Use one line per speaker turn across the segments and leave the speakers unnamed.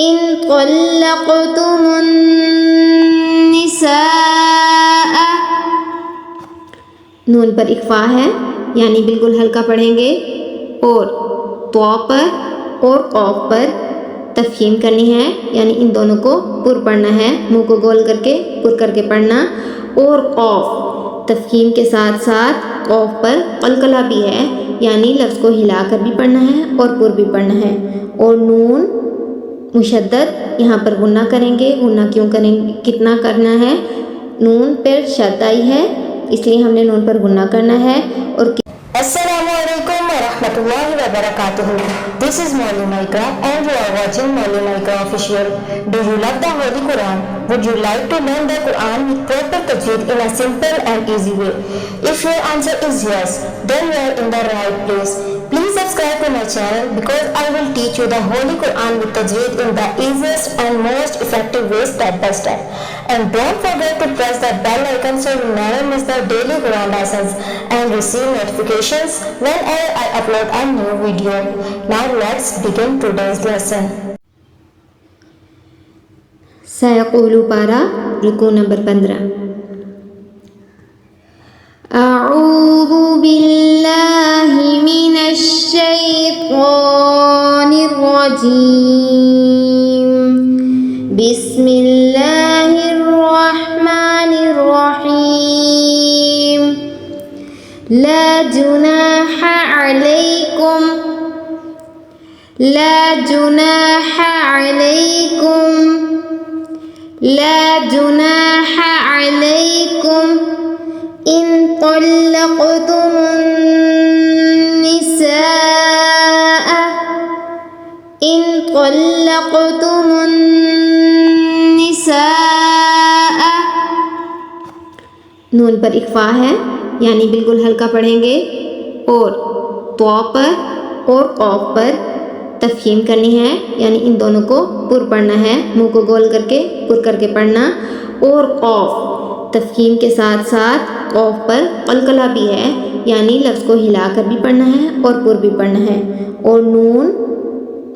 إن طلقتم النساء، نون پر اخفا ہے یعنی بالکل ہلکا پڑھیں گے، اور تو پر اور قوف پر تفخیم کرنی ہے یعنی ان دونوں کو پر پڑھنا ہے، منہ کو گول کر کے پر کر کے پڑھنا، اور قوف تفخیم کے ساتھ ساتھ قوف پر قلقلہ بھی ہے یعنی لفظ کو ہلا کر بھی پڑھنا ہے اور پر بھی پڑھنا ہے، اور نون مشدد یہاں پر غنہ کریں گے۔ غنہ کیوں کریں گے، کتنا کرنا ہے، نون پر شد آئی ہے اس لیے ہم نے نون پر غنہ کرنا ہے۔ اور
السلام علیکم ورحمۃ اللہ وبرکاتہ. This is Maulana Ikra and you are watching Maulana Ikra Official. Do you love the Holy Quran? Would you like to learn the Quran with proper tajweed in a simple and easy way? If your answer is yes, then you are in the right place. Please subscribe to my channel because I will teach you the Holy Quran with tajweed in the easiest and most effective way step by step. And don't forget to press the bell icon so you never miss the daily Quran lessons and receive notifications whenever I upload a new video. Now let's begin today's lesson.
سیقول پارا رکوع number 15۔ اعوذ باللہ من الشیطان الرجیم، بسم اللہ الرحمن الرحیم۔ لا جناح علیکم، لا جناح علیکم، لا جناح علیکم ان طلقتم النساء، ان طلقتم النساء، نون پر اخفا ہے یعنی بالکل ہلکا پڑھیں گے، اور تو پر اور قوف پر تفخیم کرنی ہے یعنی ان دونوں کو پر پڑھنا ہے، منہ کو گول کر کے پر کر کے پڑھنا، اور قوف تفخیم کے ساتھ ساتھ قوف پر قلقلہ بھی ہے یعنی لفظ کو ہلا کر بھی پڑھنا ہے اور پر بھی پڑھنا ہے، اور نون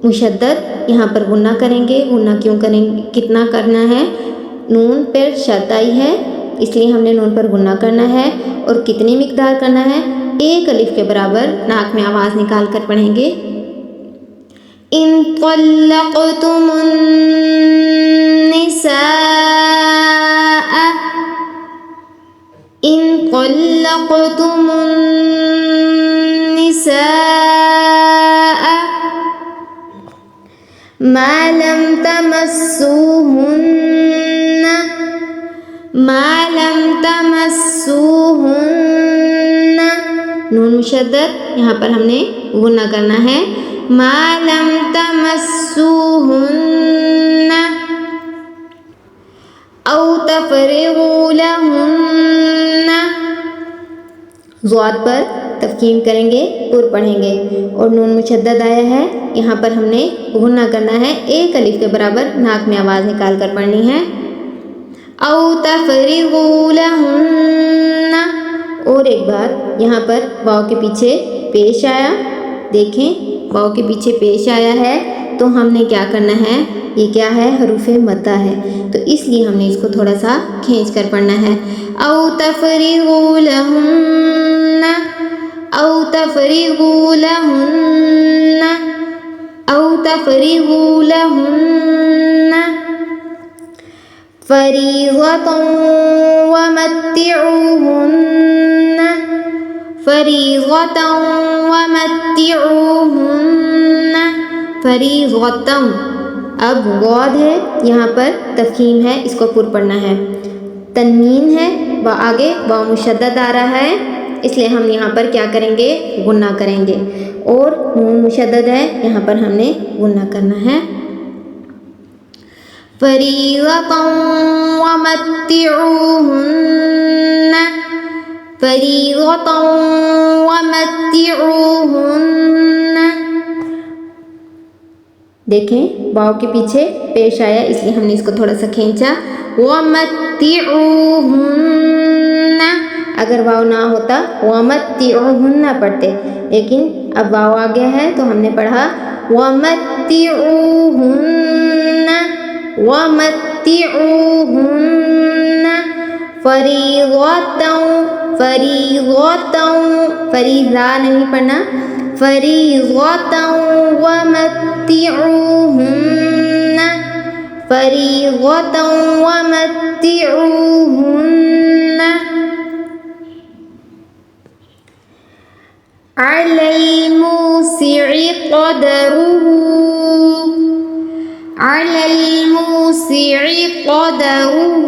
مشدد یہاں پر غنہ کریں گے۔ غنہ کیوں کریں گے، کتنا کرنا ہے، نون پر شد آئی ہے اس لیے ہم نے نون پر غنہ کرنا ہے، اور کتنی مقدار کرنا ہے، ایک الف کے برابر ناک میں آواز نکال کر پڑھیں گے۔ ان طلقتم النساء، ان طلقتم النساء ما لم تمسوهن، ما لم تمسوهن، نون مشدد یہاں پر ہم نے غنہ کرنا ہے، ما لم تمسوهن او تفرغوا لهن، ضاد پر تفخیم کریں گے، پر پڑھیں گے، اور نون مشدد آیا ہے یہاں پر ہم نے غنہ کرنا ہے، ایک الف کے برابر ناک میں آواز نکال کر پڑھنی ہے۔ او تفرغوا لهن، اور ایک بار یہاں پر واو کے پیچھے پیش آیا، دیکھیں واو کے پیچھے پیش آیا ہے تو ہم نے کیا کرنا ہے، یہ کیا ہے، حروف مدہ ہے، تو اس لیے ہم نے اس کو تھوڑا سا کھینچ کر پڑھنا ہے۔ او تفرغوا لهن، او تفرغوا لهن، او تفرغوا لهن فریضۃ ومتعوہن، فریضۃ ومتعوہن، فریضۃ، اب غاد ہے یہاں پر تفخیم ہے، اس کو پر پڑھنا ہے، تنوین ہے آگے واو مشدد آ رہا ہے اس لیے ہم یہاں پر کیا کریں گے، غنہ کریں گے، اور نون مشدد ہے یہاں پر ہم نے غنہ کرنا ہے۔ فریضۃ ومتعوہن، فریضۃ ومتعوہن، دیکھیں واو کے پیچھے پیش آیا اس لیے ہم نے اس کو تھوڑا سا کھینچا۔ ومتعوہن، اگر واو نہ ہوتا ومتعوہن پڑھتے، لیکن اب واو آ گیا ہے تو ہم نے پڑھا ومتعوہن ومتعوهن فریضۃ فریضہ نہیں پڑھنا، فریضۃ ومتعوهن فریضۃ ومتعوهن علی الموسع قدره علی الموسع قدره،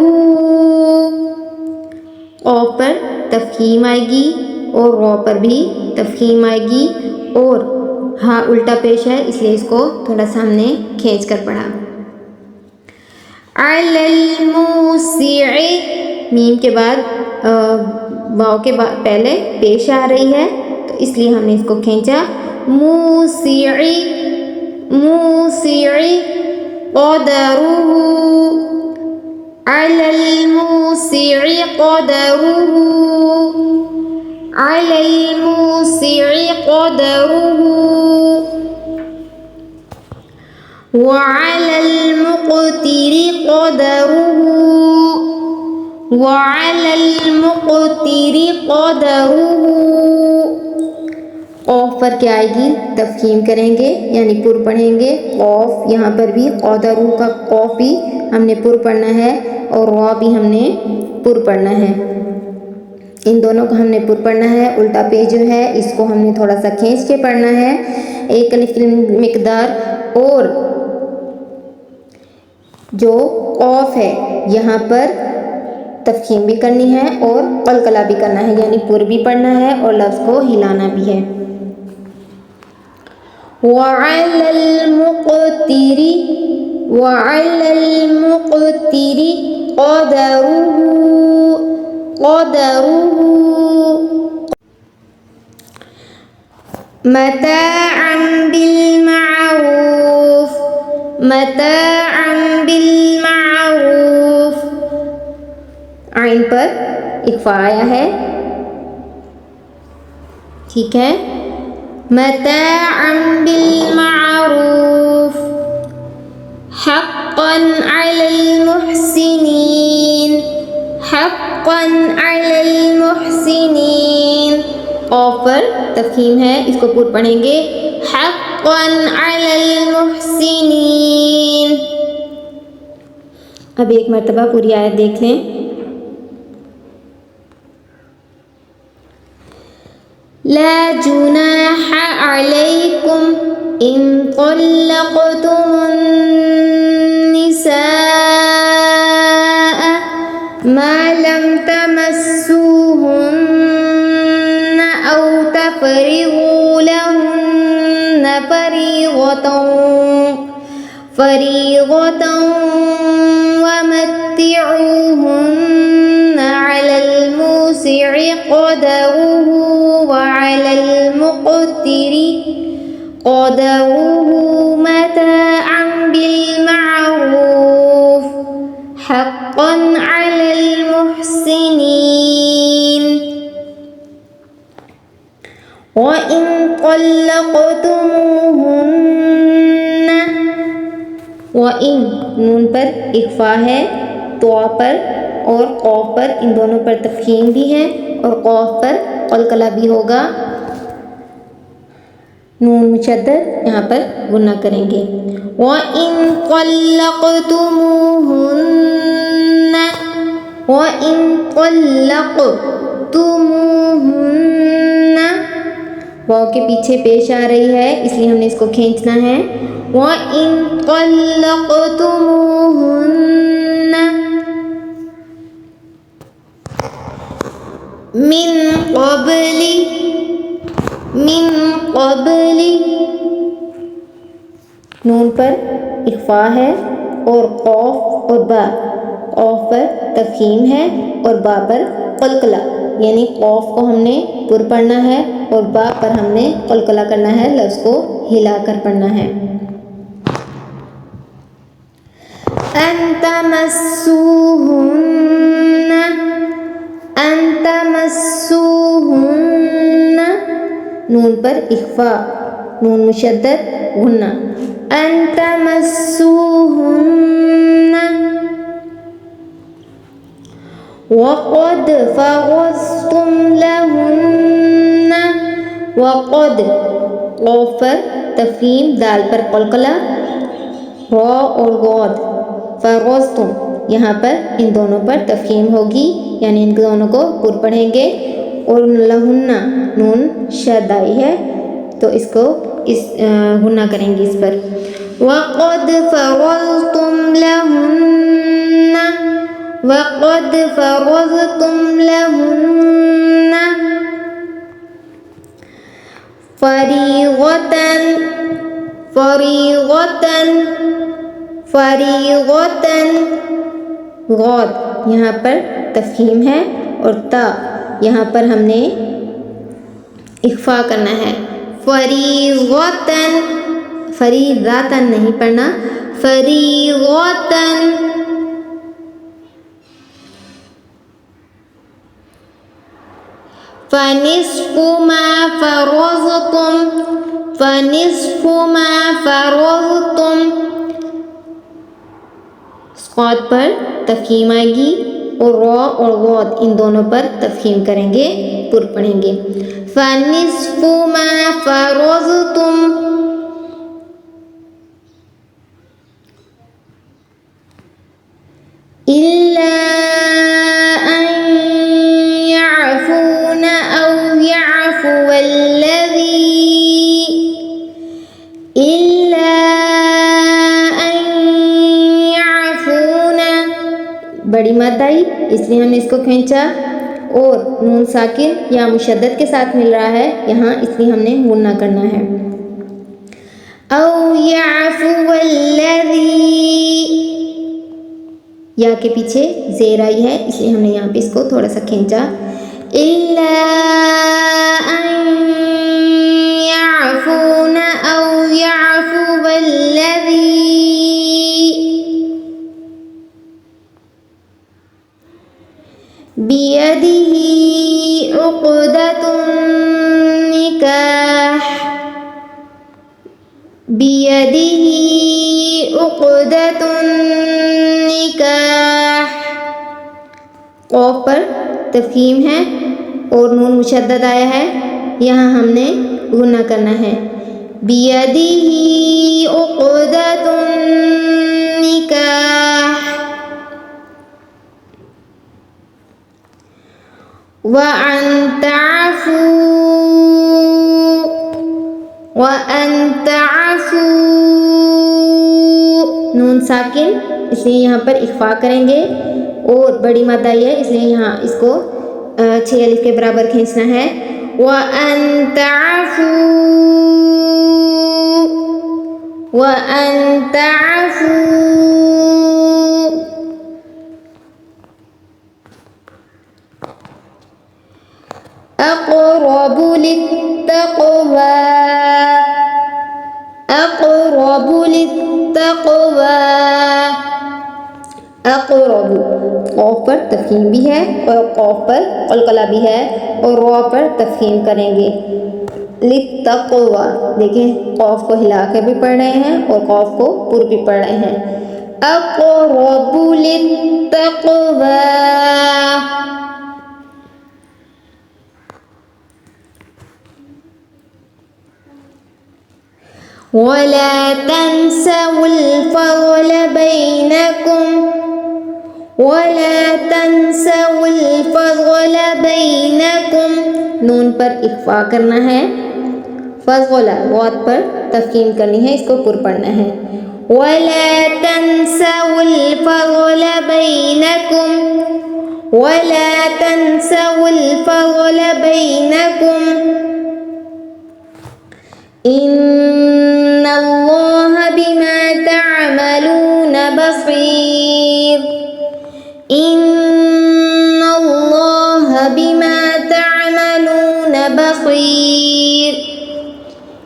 قاف پر تفخیم آئے گی اور را پر بھی تفخیم آئے گی، اور ہاں الٹا پیش ہے اس لیے اس کو تھوڑا سا ہم نے کھینچ کر پڑھا۔ علی الموسع، میم کے بعد واو کے بعد پہلے پیش آ رہی ہے تو اس لیے ہم نے اس کو کھینچا، موسع موسع قدره علی الموسع قدره علی الموسع قدره وعلى المقتر قدره وعلى المقتر قدره، قاف پر کیا آئے گی؟ تفخیم کریں گے یعنی پر پڑھیں گے، قاف یہاں پر بھی قدرو کا قاف بھی ہم نے پر پڑھنا ہے اور را بھی ہم نے پر پڑھنا ہے، ان دونوں کو ہم نے پر پڑھنا ہے۔ الٹا پیج جو ہے اس کو ہم نے تھوڑا سا کھینچ کے پڑھنا ہے، ایک الف مقدار، اور جو قاف ہے یہاں پر تفخیم بھی کرنی ہے اور قلقلہ بھی کرنا ہے، یعنی پر بھی پڑھنا ہے اور لفظ کو ہلانا بھی ہے۔ وَعَلَى الْمُقْتِرِ وَعَلَى الْمُقْتِرِ قَدَرُهُ قَدَرُهُ مَتَاعًا بِالْمَعْرُوفِ مَتَاعًا بِالْمَعْرُوفِ، عین پر اخفا آیا ہے، ٹھیک ہے، متاعا بالمعروف حقا علی المحسنین حقا علی المحسنین، قاف پر تفخیم ہے اس کو پور پڑھیں گے، حقا علی المحسنین۔ اب ایک مرتبہ پوری آیت دیکھ لیں۔ لا جناح علیکم ان طلقتم النساء ما لم تمسوهن او تفرضوا لهن فريضة ومتعوهن على الموسع قدره وعلى المقتر قدره متاعا بالمعروف حقا على المحسنين وإن طلقتموهن، وإن نون پر اخفا ہے، تو پر اور قاف پر ان دونوں پر تفخیم بھی ہے اور قاف پر قلقلہ بھی ہوگا، نون مشدد یہاں پر غنہ کریں گے۔ وَإِن طَلَّقْتُمُوهُنَّ وَإِن طَلَّقْتُمُوهُنَّ، واو کے پیچھے پیش آ رہی ہے اس لیے ہم نے اس کو کھینچنا ہے، وَإِن طَلَّقْتُمُوهُنَّ من قبل، نون پر اخفا ہے اور قاف اور با، قاف پر تفخیم ہے اور با پر قلقلہ، یعنی قاف کو ہم نے پر پڑھنا ہے اور با پر ہم نے قلقلہ کرنا ہے، لفظ کو ہلا کر پڑھنا ہے۔ ان تمسوهن نون پر اخفا، نون مشدد غنہ، ان تمسوهن وَقَدْ فَرَضْتُمْ لَهُنَّ وَقَدْ قاف پر تفخیم دال پر قلقلہ را اور غاد فرضتم یہاں پر ان دونوں پر تفخیم ہوگی یعنی ان دونوں کو پر پڑھیں گے اور لہن نون شد آئی ہے تو اس کو غنہ کریں گے اس پر وَقَدْ فَرَضْتُمْ لَهُنَّ وَقَدْ فَرَضْتُمْ لَهُنَّ فَرِيضَةً غاد یہاں پر تفخیم ہے اور تا یہاں پر ہم نے اخفا کرنا ہے فریضۃ نہیں پڑھنا فریضۃ فنصف ما فرضتم صاد پر تفخیم آئے گی اور را اور غاد ان دونوں پر تفخیم کریں گے پر پڑھیں گے فنصف ما فرضتم إلا أن يعفون أو يعفو الذي إلا أن يعفون بڑی مد آئی اس لیے ہم نے اس کو کھینچا اور نون ساکن یا مشدد کے ساتھ مل رہا ہے یہاں اس لیے ہم نے غنہ کرنا ہے أو يعفو الذي یا کے پیچھے زیر آئی ہے اس لیے ہم نے یہاں پہ اس کو تھوڑا سا کھینچا إِلَّا أَن يَعْفُونَ أَوْ يَعْفُوَ الَّذِي بِيَدِهِ عُقْدَةُ النِّكَاحِ بِيَدِهِ عُقْدَةُ النِّكَاحِ قاف پر تفخیم ہے اور نون مشدد آیا ہے یہاں ہم نے غنہ کرنا ہے بِيَدِهِ عُقْدَةُ النِّكَاحِ وَأَن تعفوا نون ساکن اس لیے یہاں پر اخفا کریں گے اور بڑی مد آئی ہے اس لیے یہاں اس کو 6 الف کے برابر کھینچنا ہے وَأَن تعفوا أقرب للتقوى اقرب قاف پر تفخیم بھی ہے اور قاف پر قلقلہ بھی ہے اور را پر تفخیم کریں گے للتقوى دیکھیں قاف کو ہلا کے بھی پڑھ رہے ہیں اور قاف کو پر بھی پڑھ رہے ہیں اقرب للتقوى وَلَا تَنْسَوُا الْفَضْلَ بَيْنَكُمْ نون پر اخفا کرنا ہے فضل غاد پر تفخیم کرنی ہے اس کو پر پڑھنا ہے وَلَا تَنْسَوُا الْفَضْلَ بَيْنَكُمْ إِنَّ اللَّهَ بِمَا تَعْمَلُونَ بَصِيرٌ إِنَّ اللَّهَ بِمَا تَعْمَلُونَ بَصِيرٌ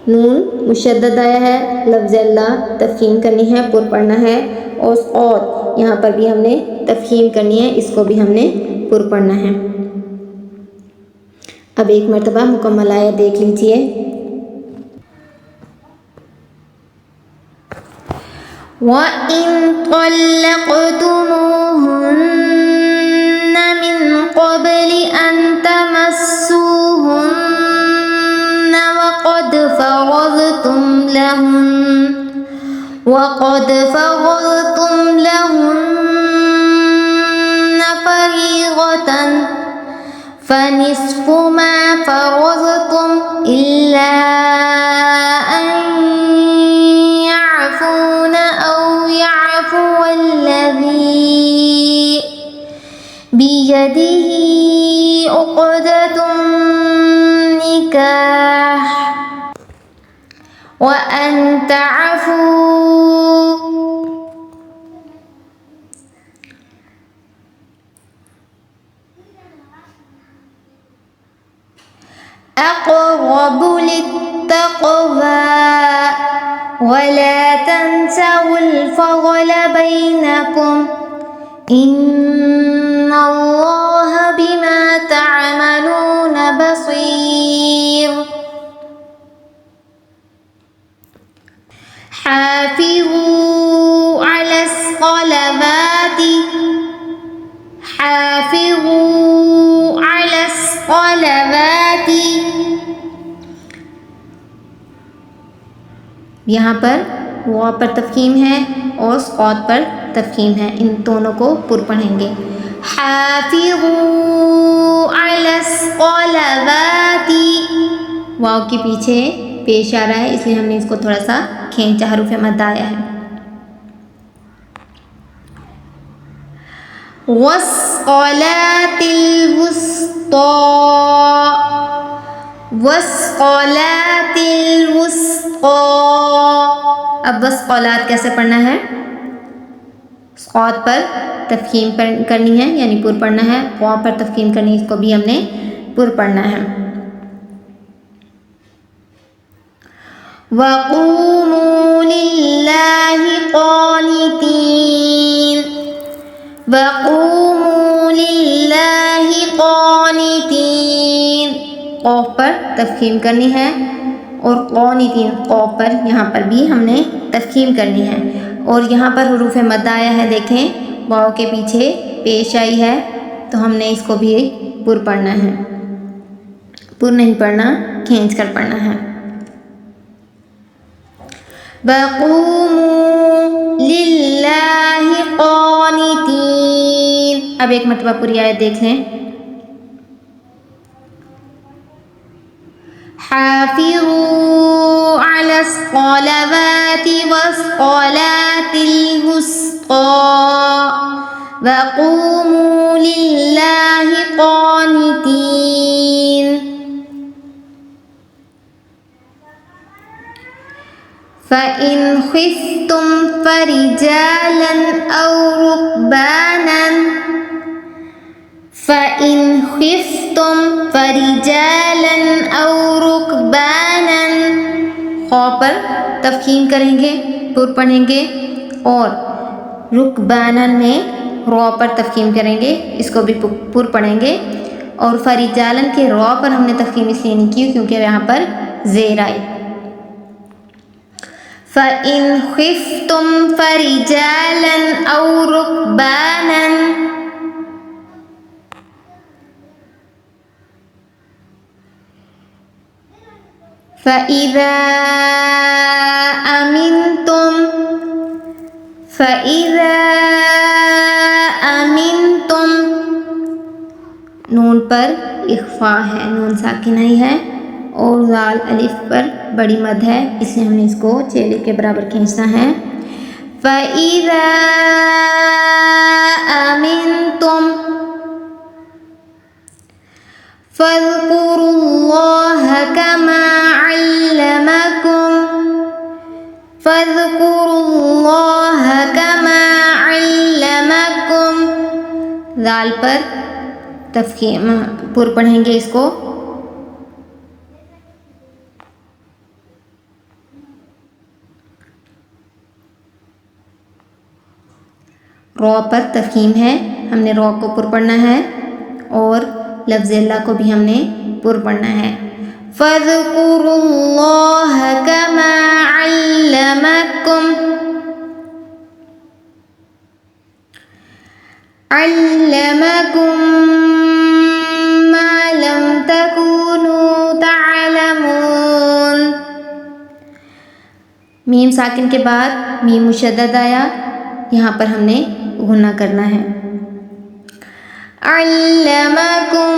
نون مشدد آیا ہے لفظ اللہ تفخیم کرنی ہے پر پڑھنا ہے اور یہاں پر بھی ہم نے تفخیم کرنی ہے اس کو بھی ہم نے پر پڑھنا ہے اب ایک مرتبہ مکمل آیت دیکھ لیجئے وَإِن طَلَّقْتُمُوهُنَّ مِن وقد فرضتم لهن فريضة فنصف ما فرضتم إلا أن يعفون أو يعفو الذي بيده عقدة النكاح وأن تعفوا أقرب للتقوى ولا تنسوا الفضل بينكم إن الله بما تعملون بصير حافظوا على الصلوات حافظوا على الصلوات. یہاں پر واو پر تفخیم ہے اور صاد پر تفخیم ہے، ان دونوں کو پر پڑھیں گے. حافظوا علی الصلوات، واو کے پیچھے پیش آ رہا ہے اس لیے ہم نے اس کو تھوڑا سا کھینچا، حروف مد آیا ہے. والصلاة الوسطى والصلاة الوسطى. اب والصلاة کیسے پڑھنا ہے؟ صاد پر تفخیم کرنی ہے یعنی پر پڑھنا ہے، واو پر تفخیم کرنی ہے، اس کو بھی ہم نے پر پڑھنا ہے. وَقُومُوا لِلَّهِ قَانِتِينَ وَقُومُوا لِلَّهِ قَانِتِينَ. قوف پر تفخیم کرنی ہے اور قانتین قوف پر یہاں پر بھی ہم نے تفخیم کرنی ہے. اور یہاں پر حروف مد آیا ہے، دیکھیں واو کے پیچھے پیش آئی ہے تو ہم نے اس کو بھی پر پڑھنا ہے، پر نہیں پڑھنا، کھینچ کر پڑھنا ہے. وَقُومُوا لِلَّهِ قَانِتِينَ. اب ایک مرتبہ پوری آیت دیکھ لیں. حافظوا على الصلوات والصلاة الوسطى وقوموا لله قانتين. فإن خفتم فرجالا أو ركبانا فإن خفتم فرجالا أو ركبانا. خو پر تفخیم کریں گے، پر پڑھیں گے، اور رکبانا میں رو پر تفخیم کریں گے، اس کو بھی پر پڑھیں گے. اور فرجالن کے رو پر ہم نے تفخیم اس لیے نہیں کی کیونکہ یہاں پر زیر آئی. فَإِنْ خِفْتُمْ فَرِجَالًا أَوْ رُكْبَانًا فَإِذَا أَمِنْتُمْ. نون پر اخفاء ہے، نون ساکن نہیں ہے، اور زال الف پر بڑی مد ہے، اس لیے ہم نے اس کو چیلے کے برابر کھینچنا ہے. فَإِذَا أَمِنْتُمْ فَاذْكُرُوا اللَّهَ كَمَا عَلَّمَكُمْ فَاذْكُرُوا اللَّهَ كَمَا عَلَّمَكُمْ. زال پر تفخیم پر پڑھیں گے، اس کو رو پر تفخیم ہے، ہم نے رو کو پر پڑھنا ہے اور لفظ اللہ کو بھی ہم نے پر پڑھنا ہے. فَاذْكُرُوا اللَّهَ كَمَا عَلَّمَكُمْ مَا لَمْ تَكُونُوا تَعْلَمُونَ. میم ساکن کے بعد میم مشدد آیا، یہاں پر ہم نے غنہ کرنا ہے. علمکم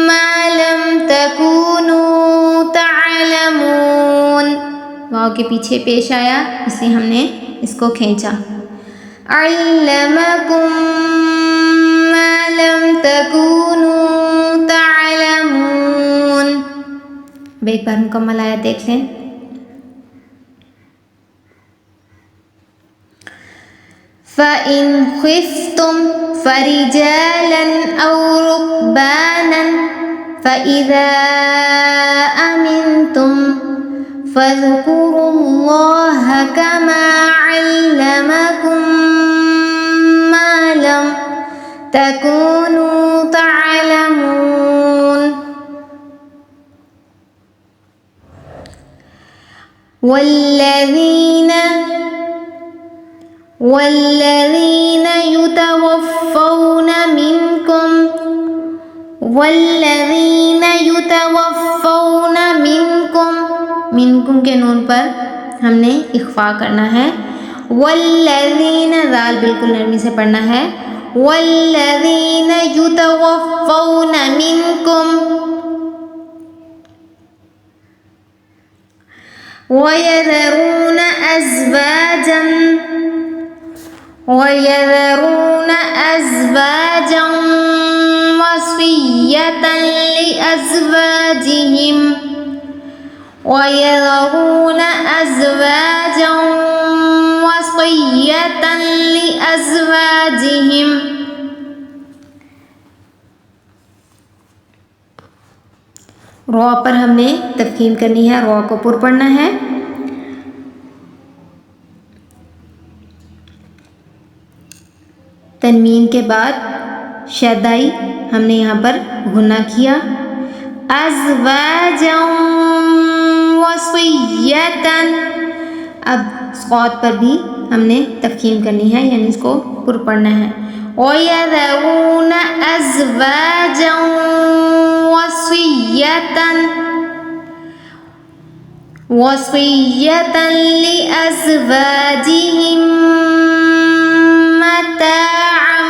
ما لم تکونوا تعلمون، واو کے پیچھے پیش آیا اس لیے ہم نے اس کو کھینچا. علمکم ما لم تکونوا تعلمون. اب ایک بار مکمل آیت دیکھ لیں. فَإِنْ خِفْتُمْ فَرِجَالًا أَوْ رُكْبَانًا فَإِذَا أَمِنْتُمْ فَاذْكُرُوا اللَّهَ كَمَا عَلَّمَكُم مَّا لَمْ تَكُونُوا تَعْلَمُونَ. والذين يتوفون منكم کے نون پر ہم نے اخفا کرنا ہے. والذین، ذال بالکل نرمی سے پڑھنا ہے. والذین يتوفون منكم وَيَذَرُونَ أَزْوَاجًا وَصِيَّةً لِأَزْوَاجِهِمْ. را پر ہم نے تفخیم کرنی ہے، را کو پر پڑھنا ہے. تنوین کے بعد شد آئی، ہم نے یہاں پر غنہ کیا. ازواجا وصیتا، اب صاد پر بھی ہم نے تفخیم کرنی ہے، یعنی اس کو پر پڑھنا ہے. وَيَذَرُونَ أَزْوَاجًا وَصِيَّةً لِأَزْوَاجِهِمْ مَتَاعًا.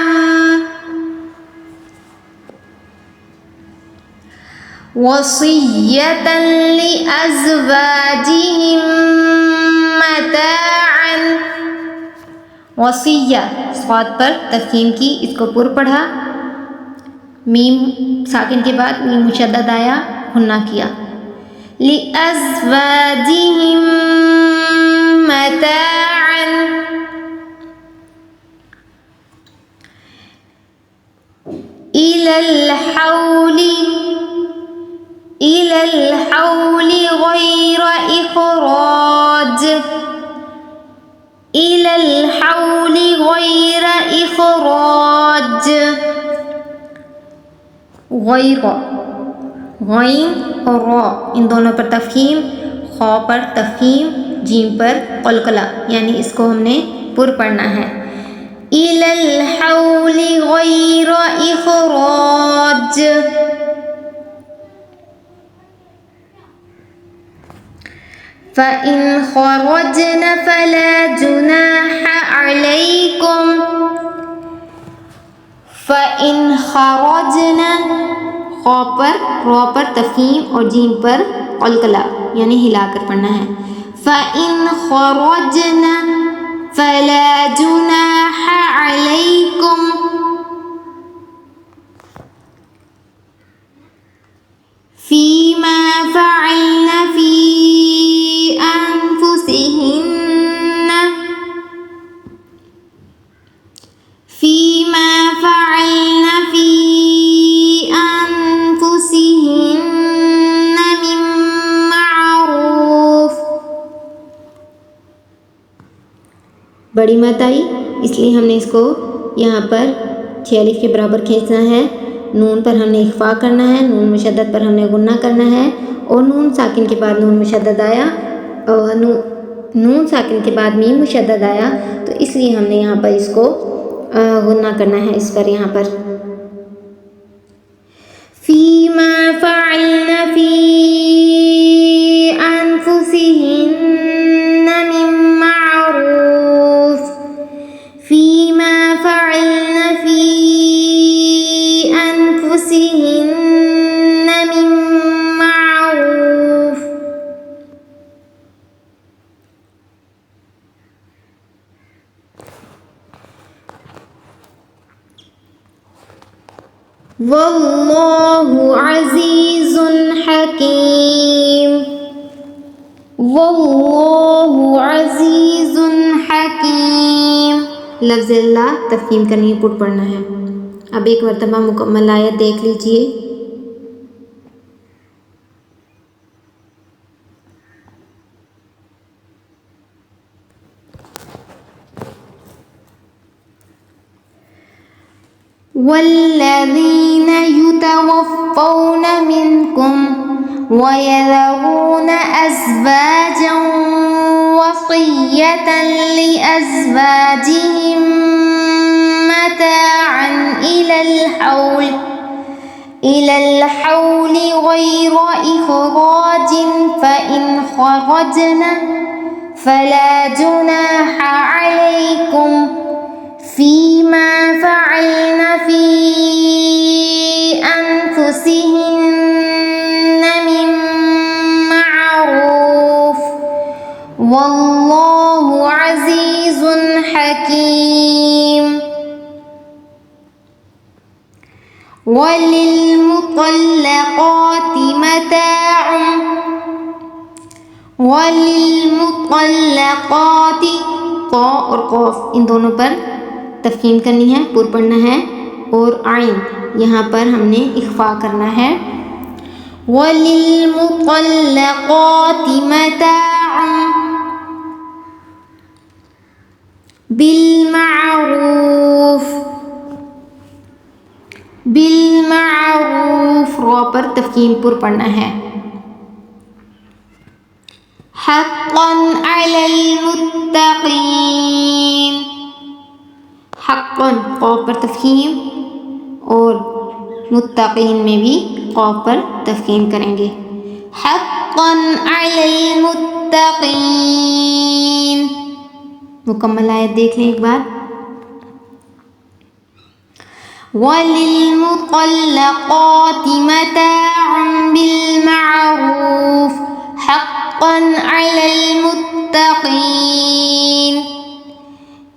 وصیہ صاد پر تفخیم کی، اس کو پر پڑھا. میم ساکن کے بعد میم مشدد آیا، غنہ کیا. لِأَزْوَاجِهِمْ مَتَاعًا إِلَى الْحَوْلِ غَيْرَ إِخْرَاجٍ. غیر، غین اور را ان دونوں پر تفخیم، خا پر تفخیم، جیم پر قلقلہ، یعنی اس کو ہم نے پر پڑھنا ہے. إِلَى الْحَوْلِ غَيْرَ إِخْرَاجٍ. فَإِنْ خَرَجْنَ فَلَا جُنَاحَ عَلَيْكُمْ. فَإِنْ خَرَجْنَ، خا پر را پر تفخیم اور جیم پر قلقلہ، یعنی ہلا کر پڑھنا ہے. فَإِنْ خَرَجْنَ فَلَا جُنَاحَ عَلَيْكُمْ فِيمَا فَعَلْنَ فِي أَنفُسِهِنَّ مِن مَّعْرُوفٍ. بڑی مت آئی، اس لیے ہم نے اس کو یہاں پر 6 الف کے برابر کھینچنا ہے. نون پر ہم نے اخفا کرنا ہے، نون مشدد پر ہم نے غنہ کرنا ہے. اور نون ساکن کے بعد نون مشدد آیا، اور نون ساکن کے بعد میم مشدد آیا، تو اس لیے ہم نے یہاں پر اس کو غنہ کرنا ہے. اس پر یہاں پر فیما فعلن فی انفسہن من واللہ عزیز حکیم، واللہ عزیز حکیم، لفظ اللہ تفہیم کرنی ہے، پٹ پڑھنا ہے۔ اب ایک مرتبہ مکمل آیت دیکھ لیجئے۔ والذین یتوفون منکم وَيَذَرُونَ أَزْوَاجًا وَصِيَّةً لِأَزْوَاجِهِم مَّتَاعًا إِلَى الْحَوْلِ غَيْرَ إِخْرَاجٍ فَإِنْ خَرَجْنَ فَلَا جُنَاحَ عَلَيْكُمْ فِيمَا فَعَلْنَ فِي أَنفُسِهِنَّ مِن مَّعْرُوفٍ وَاللَّهُ عَزِيزٌ حَكِيمٌ۔ وللمطلقات قا اور قاف ان دونوں پر تفخیم کرنی ہے، پر پڑھنا ہے، اور عین یہاں پر ہم نے اخفا کرنا ہے۔ وللمطلقات متاع بالمعروف، بالمعروف را پر تفخیم پر پڑھنا ہے۔ حقا علی المتقین، حقا قاف پر تفخیم، اور متقین میں بھی قاف پر تفخیم کریں گے۔ حقا علی المتقین، مکمل آیت دیکھ لیں ایک بار۔ وَلِلْمُطَلَّقَاتِ مَتَاعٌ بِالْمَعْرُوفِ حَقًّا عَلَى الْمُتَّقِينَ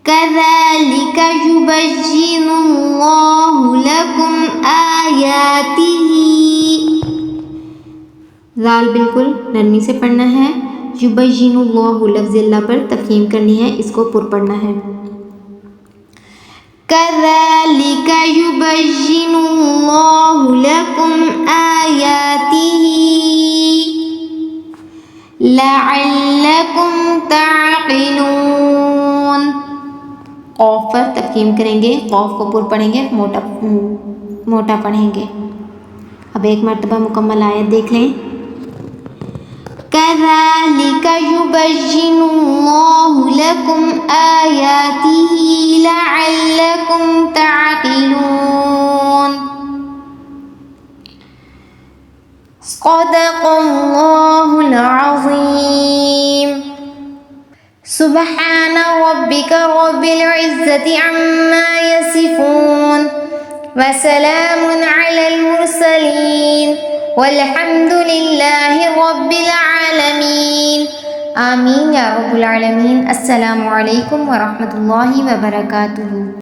كَذَلِكَ يُبَيِّنُ اللَّهُ لَكُمْ آيَاتِهِ، ذال بالکل نرمی سے پڑھنا ہے۔ یبین اللہ لفظ اللہ پر تفخیم کرنی ہے، اس کو پر پڑھنا ہے۔ كَذَلِكَ يُبَيِّنُ اللَّهُ لَكُمْ آيَاتِهِ لَعَلَّكُمْ تَعْقِلُونَ، قاف پر تفخیم کریں گے، قاف کو پر پڑھیں گے، موٹا پڑھیں گے۔ اب ایک مرتبہ مکمل آیت دیکھ لیں۔ كَذَلِكَ يُبَيِّنُ اللَّهُ لَكُمْ آيَاتِهِ لَعَلَّكُمْ تَعْقِلُونَ۔ صدق اللہ العظیم۔ سبحان ربک رب العزة عما يصفون وسلام على المرسلين والحمد لله رب العالمين، آمین یا رب العالمین۔ السلام علیکم ورحمۃ اللہ وبرکاتہ۔